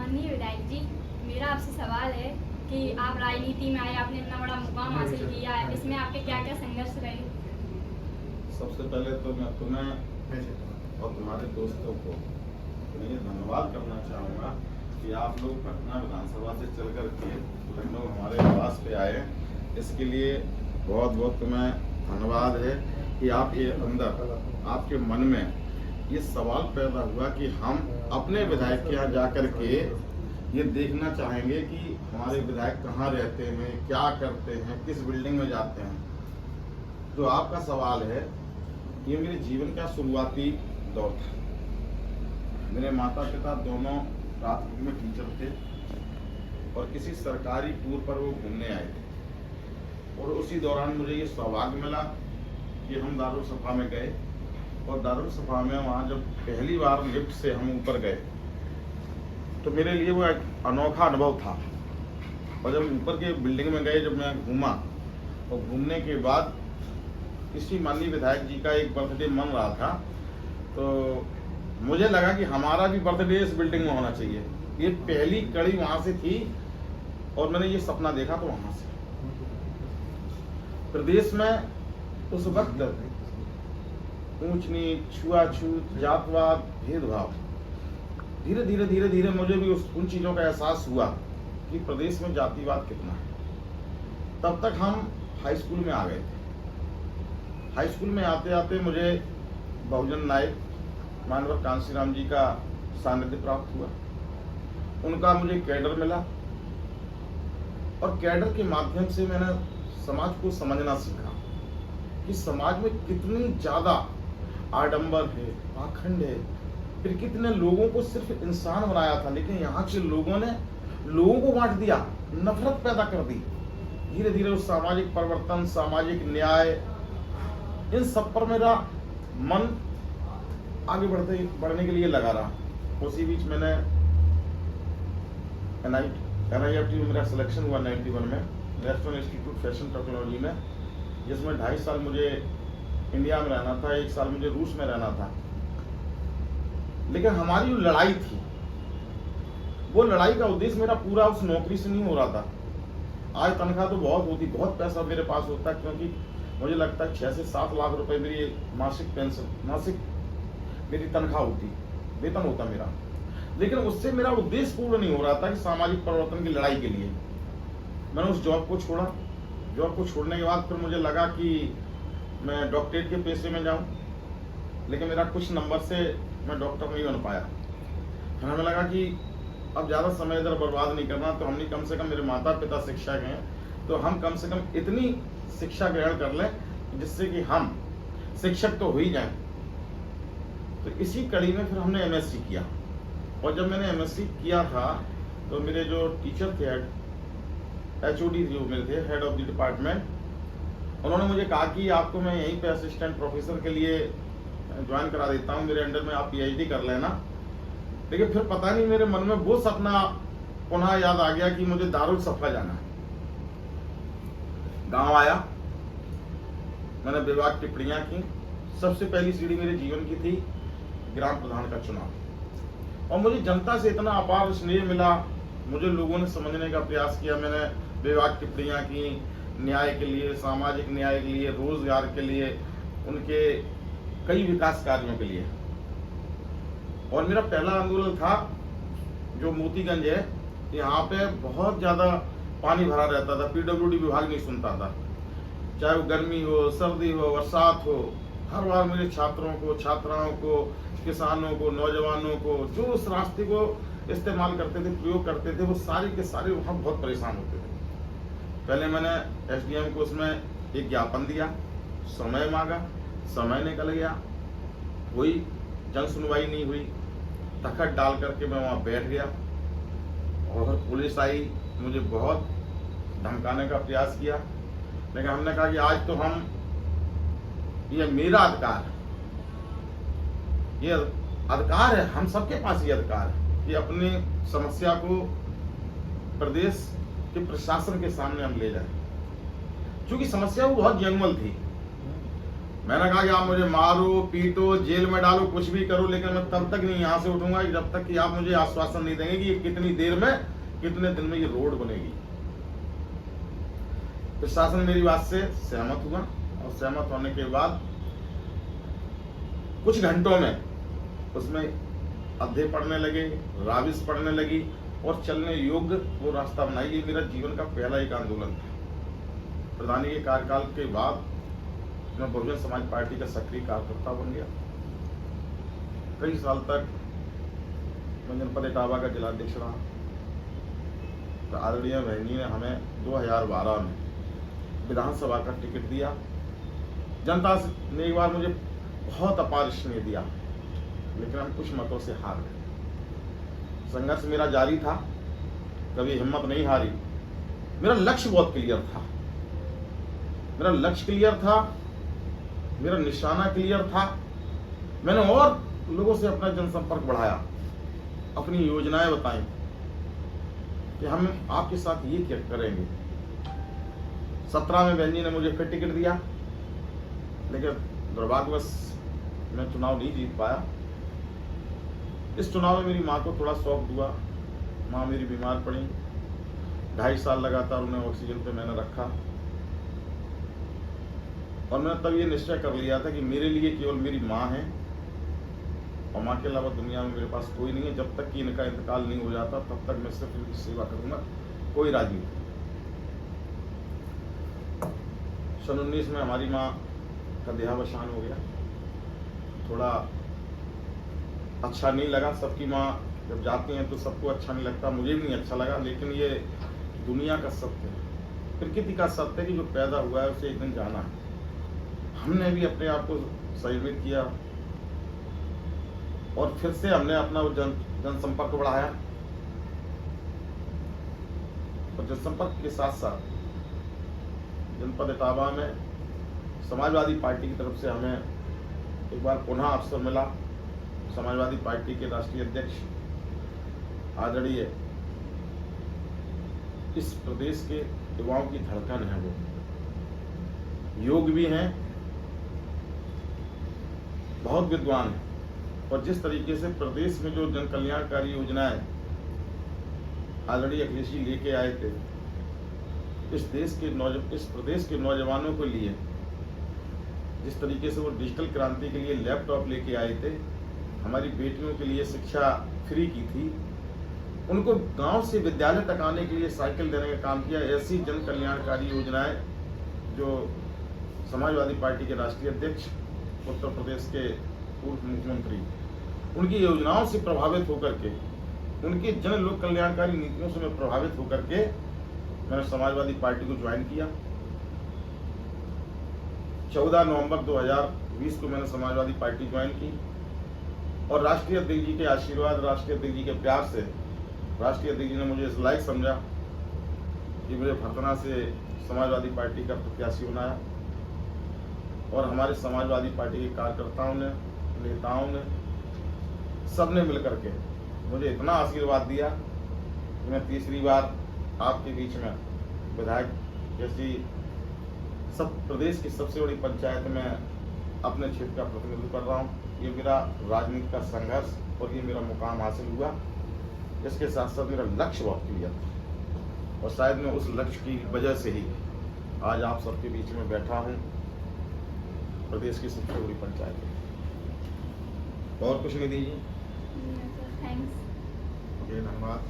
माननीय विधायक जी, मेरा आपसे सवाल है कि आप राजनीति में आए, आपने इतना बड़ा मुकाम हासिल किया है, इसमें आपके क्या क्या संघर्ष रहे? सबसे पहले तो मैं तुम्हें और तुम्हारे दोस्तों को मैं ये धन्यवाद करना चाहूँगा कि आप लोग पटना विधानसभा से चल कर के लखनऊ हमारे आवास पे आए। इसके लिए बहुत बहुत तुम्हें धन्यवाद है कि आपके अंदर, आपके मन में ये सवाल पैदा हुआ कि हम अपने विधायक के यहाँ जा कर के ये देखना चाहेंगे कि हमारे विधायक कहाँ रहते हैं, क्या करते हैं, किस बिल्डिंग में जाते हैं। जो आपका सवाल है, ये मेरे जीवन का शुरुआती दौर था। मेरे माता पिता दोनों प्राथमिक में टीचर थे और किसी सरकारी टूर पर वो घूमने आए थे और उसी दौरान मुझे ये सौभाग्य मिला कि हम दारुल सफा में गए और दारुल सफा में वहाँ जब पहली बार लिफ्ट से हम ऊपर गए तो मेरे लिए वो एक अनोखा अनुभव था। और जब ऊपर के बिल्डिंग में गए, जब मैं घूमा और घूमने के बाद किसी माननीय विधायक जी का एक बर्थडे मन रहा था, तो मुझे लगा कि हमारा भी बर्थडे इस बिल्डिंग में होना चाहिए। ये पहली कड़ी वहाँ से थी और मैंने ये सपना देखा तो वहाँ से। प्रदेश में उस वक्त ऊंच नीच, छुआछूत, जातवाद, भेदभाव, धीरे धीरे मुझे भी उन चीज़ों का एहसास हुआ कि प्रदेश में जातिवाद कितना है। तब तक हम हाई स्कूल में आ गए थे। हाई स्कूल में आते आते मुझे बहुजन नायक मानवर कांशीराम जी का सानिध्य प्राप्त हुआ। उनका मुझे कैडर मिला और कैडर के माध्यम से मैंने समाज को समझना सीखा कि समाज में कितनी ज़्यादा आडंबर है, पाखंड है, फिर कितने लोगों को सिर्फ इंसान बनाया था, लेकिन यहाँ के लोगों ने लोगों को बांट दिया, नफरत पैदा कर दी। धीरे धीरे उस सामाजिक परिवर्तन, सामाजिक न्याय, इन सब पर मेरा मन आगे बढ़ने के लिए लगा रहा। उसी बीच मैंने NIFT में मेरा सिलेक्शन हुआ 91 में, नेशनल इंस्टीट्यूट फैशन टेक्नोलॉजी में, जिसमें 2.5 साल मुझे इंडिया में रहना था, 1 साल मुझे रूस में रहना था। लेकिन हमारी जो लड़ाई थी, वो लड़ाई का उद्देश्य मेरा पूरा उस नौकरी से नहीं हो रहा था। आज तनख्वाह तो बहुत होती, बहुत पैसा मेरे पास होता, क्योंकि मुझे लगता है 6 से 7 लाख रुपए मेरी मासिक पेंशन, मासिक मेरी तनख्वाह होती, वेतन होता मेरा। लेकिन उससे मेरा उद्देश्य पूर्ण नहीं हो रहा था कि सामाजिक परिवर्तन की लड़ाई के लिए। मैंने उस जॉब को छोड़ा। जॉब को छोड़ने के बाद फिर मुझे लगा कि मैं डॉक्टरेट के पेशे में जाऊं, लेकिन मेरा कुछ नंबर से मैं डॉक्टर नहीं बन पाया। फिर हमें लगा कि अब ज़्यादा समय इधर बर्बाद नहीं करना, तो हमने कम से कम, मेरे माता पिता शिक्षक हैं, तो हम कम से कम इतनी शिक्षा ग्रहण कर लें जिससे कि हम शिक्षक तो हो ही जाएं। तो इसी कड़ी में फिर हमने MSc किया। और जब मैंने MSc किया था तो मेरे जो टीचर थे, HOD जो मेरे थे, हेड ऑफ द डिपार्टमेंट, उन्होंने मुझे कहा कि आपको मैं यहीं पे असिस्टेंट प्रोफेसर के लिए ज्वाइन करा देता हूँ, मेरे अंडर में आप PhD कर लेना। लेकिन फिर पता नहीं मेरे मन में वो सपना पुनः याद आ गया कि मुझे दारुल सफा जाना है। गांव आया, मैंने विभाग टिप्पणियां की। सबसे पहली सीढ़ी मेरे जीवन की थी ग्राम प्रधान का चुनाव, और मुझे जनता से इतना अपार स्नेह मिला, मुझे लोगों ने समझने का प्रयास किया। मैंने विभाग टिप्पणियां की न्याय के लिए, सामाजिक न्याय के लिए, रोजगार के लिए, उनके कई विकास कार्यों के लिए। और मेरा पहला आंदोलन था जो मोतीगंज है, यहाँ पे बहुत ज़्यादा पानी भरा रहता था, PWD विभाग नहीं सुनता था। चाहे वो गर्मी हो, सर्दी हो, बरसात हो, हर बार मेरे छात्रों को, छात्राओं को, किसानों को, नौजवानों को, जो उस रास्ते को इस्तेमाल करते थे, प्रयोग करते थे, वो सारे के सारे वहाँ बहुत परेशान होते थे। पहले मैंने SDM को उसमें एक ज्ञापन दिया, समय मांगा, समय निकल गया, कोई जन सुनवाई नहीं हुई। तखत डाल करके मैं वहाँ बैठ गया और पुलिस आई, मुझे बहुत धमकाने का प्रयास किया। लेकिन हमने कहा कि आज तो हम, ये मेरा अधिकार है, ये अधिकार है, हम सबके पास ये अधिकार है कि अपनी समस्या को प्रदेश के प्रशासन के सामने हम ले जाएं। क्योंकि समस्या वो बहुत जंगल थी। मैंने कहा कि आप मुझे मारो, पीटो, जेल में डालो, कुछ भी करो, लेकिन मैं तब तक नहीं यहाँ से उठूंगा जब तक कि आप मुझे आश्वासन नहीं देंगे कि ये कितनी देर में, कितने दिन में ये रोड बनेगी। प्रशासन मेरी बात से सहमत हुआ और सहमत होने के बाद कुछ घंटों में उसमें अध्याय पड़ने लगे, राबिश पड़ने लगी और चलने योग्य वो रास्ता बनाई। ये मेरा जीवन का पहला एक आंदोलन था। प्रधानी के कार्यकाल के बाद मैं बहुजन समाज पार्टी का सक्रिय कार्यकर्ता बन गया। कई साल तक मैं जनपद इटावा का जिलाध्यक्ष रहा। तो आदरणीय बहन जी ने हमें 2012 में विधानसभा का टिकट दिया। जनता ने एक बार मुझे बहुत अपार स्नेह दिया, लेकिन हम कुछ मतों से हार गए। संघर्ष मेरा जारी था, कभी हिम्मत नहीं हारी। मेरा लक्ष्य बहुत क्लियर था, मेरा लक्ष्य क्लियर था, मेरा निशाना क्लियर था। मैंने और लोगों से अपना जनसंपर्क बढ़ाया, अपनी योजनाएं बताई कि हम आपके साथ ये क्या करेंगे। 17 में बहन जी ने मुझे फिर टिकट दिया, लेकिन दुर्भाग्यवश मैं चुनाव नहीं जीत पाया। इस चुनाव में मेरी माँ को थोड़ा शौक हुआ। माँ मेरी बीमार पड़ी, 2.5 साल लगातार उन्हें ऑक्सीजन पे मैंने रखा और मैंने तब ये निश्चय कर लिया था कि मेरे लिए केवल मेरी माँ है और माँ के अलावा दुनिया में मेरे पास कोई नहीं है। जब तक कि इनका इंतकाल नहीं हो जाता तब तक मैं सिर्फ इनकी सेवा करूंगा, कोई राजी नहीं। सन 19 में हमारी माँ का देहावसान हो गया। थोड़ा अच्छा नहीं लगा। सबकी माँ जब जाती हैं तो सबको अच्छा नहीं लगता, मुझे भी नहीं अच्छा लगा, लेकिन ये दुनिया का सत्य है, प्रकृति का सत्य है कि जो पैदा हुआ है उसे एक दिन जाना है। हमने भी अपने आप को संयमित किया और फिर से हमने अपना जनसंपर्क बढ़ाया और जनसंपर्क के साथ साथ जनपद इटावा में समाजवादी पार्टी की तरफ से हमें एक बार पुनः अवसर मिला। समाजवादी पार्टी के राष्ट्रीय अध्यक्ष आदरणीय इस प्रदेश के युवाओं की धड़कन है, वो योग भी हैं, बहुत विद्वान है और जिस तरीके से प्रदेश में जो जन कल्याणकारी योजनाएं आदरणीय अखिलेश जी लेके आए थे, इस प्रदेश के नौजवानों के लिए जिस तरीके से वो डिजिटल क्रांति के लिए लैपटॉप लेके आए थे, हमारी बेटियों के लिए शिक्षा फ्री की थी, उनको गांव से विद्यालय तक आने के लिए साइकिल देने का काम किया। ऐसी जन कल्याणकारी योजनाएं जो समाजवादी पार्टी के राष्ट्रीय अध्यक्ष उत्तर प्रदेश के पूर्व मुख्यमंत्री, उनकी योजनाओं से प्रभावित होकर के, उनके जन लोक कल्याणकारी नीतियों से मैं प्रभावित होकर के मैंने समाजवादी पार्टी को ज्वाइन किया। 14 नवंबर 2020 को मैंने समाजवादी पार्टी ज्वाइन की और राष्ट्रीय अध्यक्ष जी के आशीर्वाद, राष्ट्रीय अध्यक्ष जी के प्यार से राष्ट्रीय अध्यक्ष जी ने मुझे इस लायक समझा कि मुझे फरतना से समाजवादी पार्टी का प्रत्याशी बनाया और हमारे समाजवादी पार्टी के कार्यकर्ताओं ने, नेताओं ने, सबने मिलकर के मुझे इतना आशीर्वाद दिया कि मैं तीसरी बार आपके बीच में विधायक जैसी प्रदेश की सबसे बड़ी पंचायत में अपने क्षेत्र का प्रतिनिधित्व कर रहा हूँ। ये मेरा राजनीति का संघर्ष और ये मेरा मुकाम हासिल हुआ। इसके साथ साथ मेरा लक्ष्य बहुत क्लियर था और शायद मैं उस लक्ष्य की वजह से ही आज आप सबके बीच में बैठा हूँ, प्रदेश की सबसे बड़ी पंचायत। और कुछ नहीं दीजिए। थैंक्स। धन्यवाद।